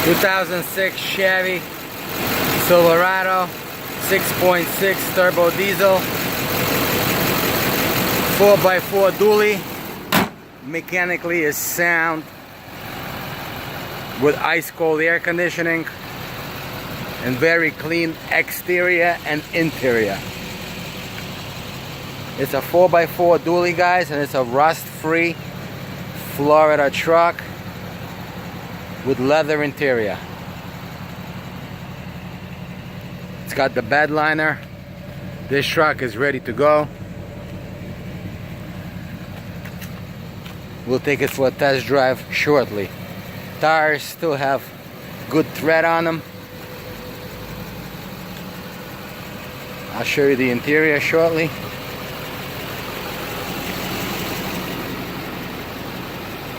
2006 Chevy Silverado 6.6 turbo diesel 4x4 dually. Mechanically is sound with ice cold air conditioning and very clean exterior and interior. It's a 4x4 dually, guys, and it's a rust-free Florida truck with leather interior. It's got the bed liner. This truck is ready to go. We'll take it for a test drive shortly. Tires still have good tread on them. I'll show you the interior shortly.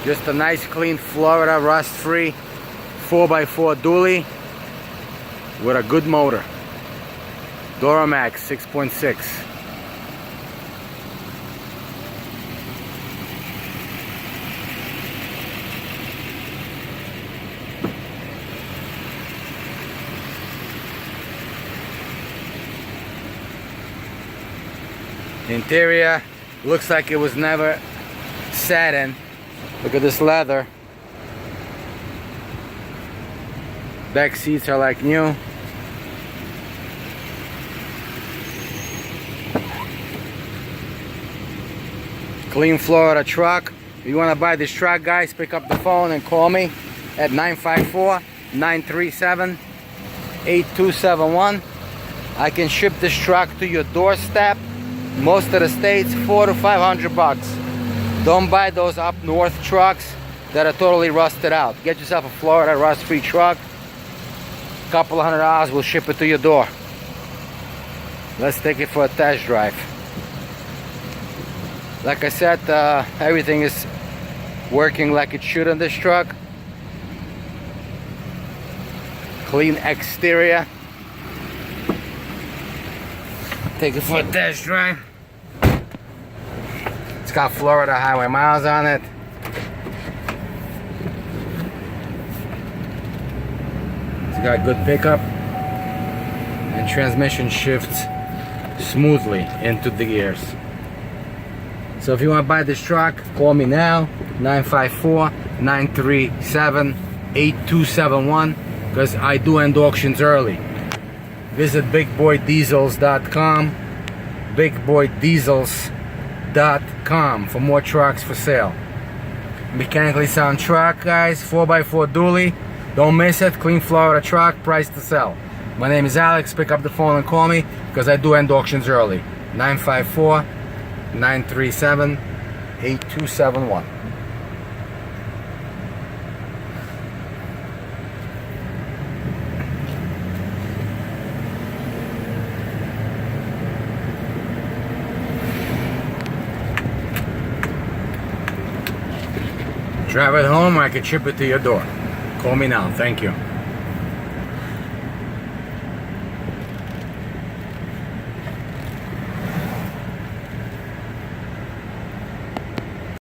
Just a nice clean Florida rust-free 4x4 dually with a good motor. Duramax 6.6. Interior looks like it was never sat in. Look at this leather. Back seats are like new. Clean Florida truck. If you want to buy this truck, guys, pick up the phone and call me at 954-937-8271. I can ship this truck to your doorstep. Most of the states, $400 to $500. Don't buy those up north trucks that are totally rusted out. Get yourself a Florida rust-free truck. Couple of $100, we'll ship it to your door. Let's take it for a test drive. Like I said, everything is working like it should on this truck. Clean exterior. Take it for a test drive. It's got Florida highway miles on it. It's got good pickup, and transmission shifts smoothly into the gears. So if you want to buy this truck, call me now, 954-937-8271, because I do end auctions early. Visit bigboydiesels.com, bigboydiesels.com for more trucks for sale. Mechanically sound truck, guys, 4x4 dually. Don't miss it. Clean Florida truck, price to sell. My name is Alex. Pick up the phone and call me because I do end auctions early. 954-937-8271. Drive it home, I can ship it to your door. Call me now. Thank you.